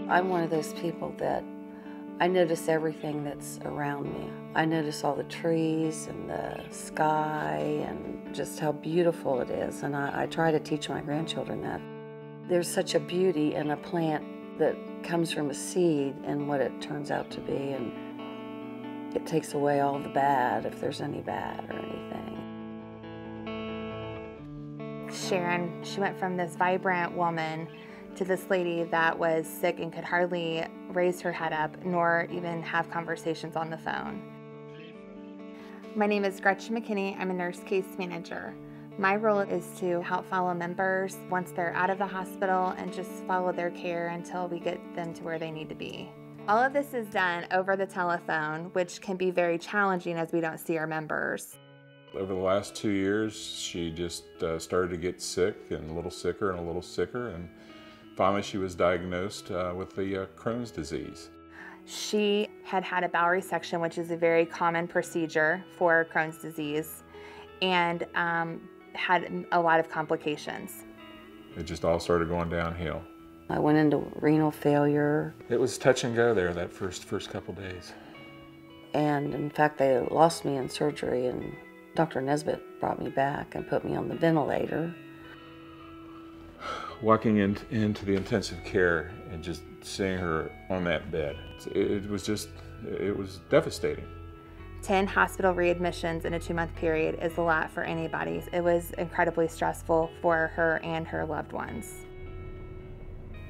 I'm one of those people that I notice everything that's around me. I notice all the trees and the sky and just how beautiful it is, and I try to teach my grandchildren that. There's such a beauty in a plant that comes from a seed and what it turns out to be, and it takes away all the bad, if there's any bad or anything. Sharon, she went from this vibrant woman to this lady that was sick and could hardly raise her head up nor even have conversations on the phone. My name is Gretchen McKinney. I'm a nurse case manager. My role is to help follow members once they're out of the hospital and just follow their care until we get them to where they need to be. All of this is done over the telephone, which can be very challenging as we don't see our members. Over the last 2 years, she just started to get sick and a little sicker and a little sicker, and finally she was diagnosed with the Crohn's disease. She had had a bowel resection, which is a very common procedure for Crohn's disease, and had a lot of complications. It just all started going downhill. I went into renal failure. It was touch and go there that first couple days. And in fact, they lost me in surgery, and Dr. Nesbitt brought me back and put me on the ventilator. Walking into the intensive care and just seeing her on that bed, it was devastating. 10 hospital readmissions in a 2-month period is a lot for anybody. It was incredibly stressful for her and her loved ones.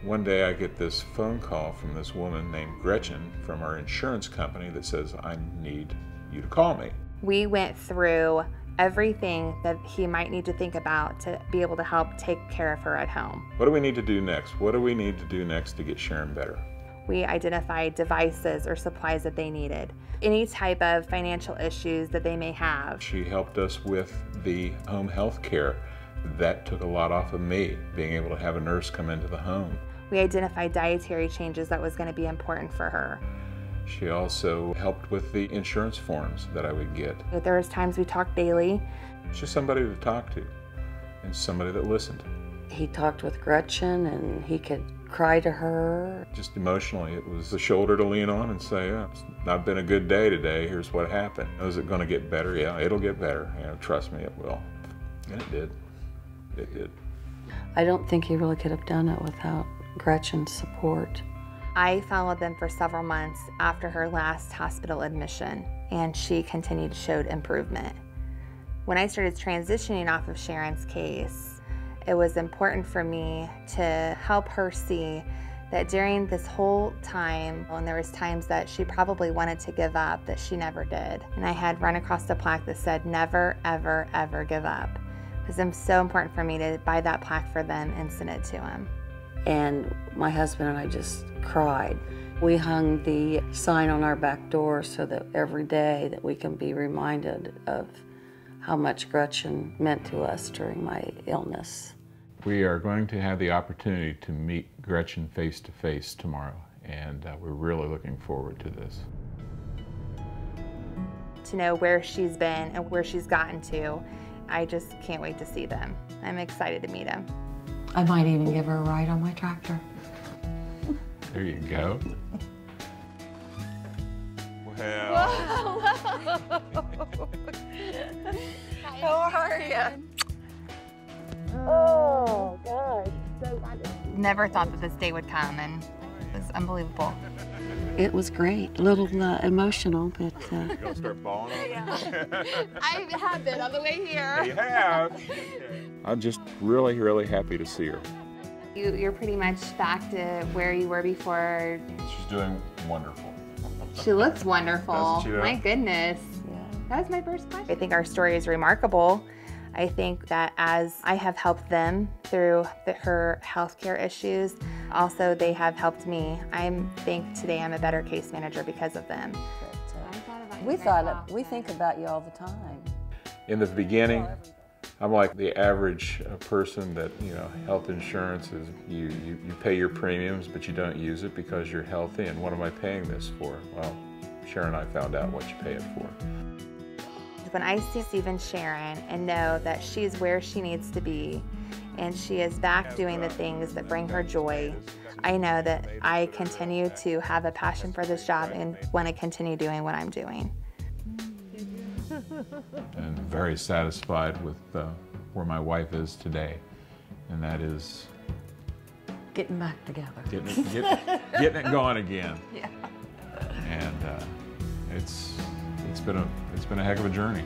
One day I get this phone call from this woman named Gretchen from our insurance company that says, "I need you to call me." We went through everything that he might need to think about to be able to help take care of her at home. What do we need to do next? What do we need to do next to get Sharon better? We identified devices or supplies that they needed, any type of financial issues that they may have. She helped us with the home health care. That took a lot off of me, being able to have a nurse come into the home. We identified dietary changes that was going to be important for her. She also helped with the insurance forms that I would get. There was times we talked daily. It's just somebody to talk to and somebody that listened. He talked with Gretchen, and he could cry to her. Just emotionally, it was a shoulder to lean on and say, "Yeah, it's not been a good day today. Here's what happened. Is it going to get better? Yeah, it'll get better. Trust me, it will." And it did. It did. I don't think he really could have done it without Gretchen's support. I followed them for several months after her last hospital admission, and she continued to show improvement. When I started transitioning off of Sharon's case, it was important for me to help her see that during this whole time, when there was times that she probably wanted to give up, that she never did. And I had run across a plaque that said, "Never, ever, ever give up." It was so important for me to buy that plaque for them and send it to him. And my husband and I just cried. We hung the sign on our back door so that every day that we can be reminded of how much Gretchen meant to us during my illness. We are going to have the opportunity to meet Gretchen face to face tomorrow, and we're really looking forward to this. To know where she's been and where she's gotten to, I just can't wait to see them. I'm excited to meet them. I might even give her a ride on my tractor. There you go. Well. How are you? Oh, God. Never thought that this day would come, and it was unbelievable. It was great. A little emotional, but... You gonna start bawling on Yeah. I have been on the way here. You have. I'm just really, really happy to see her. You're pretty much back to where you were before. She's doing wonderful. She looks wonderful. Doesn't she, though? My goodness. Yeah. That was my first question. I think our story is remarkable. I think that as I have helped them through her healthcare issues, also they have helped me. I think today I'm a better case manager because of them. We think about you all the time. In the beginning, I'm like the average person that, health insurance is, you pay your premiums, but you don't use it because you're healthy. And what am I paying this for? Well, Sharon and I found out what you pay it for. When I see Steve and Sharon and know that she's where she needs to be and she is back doing the things that bring her joy. I know that I continue to have a passion for this job and want to continue doing what I'm doing. And very satisfied with where my wife is today, and that is Getting back together. getting it going again. Yeah. And it's been a heck of a journey.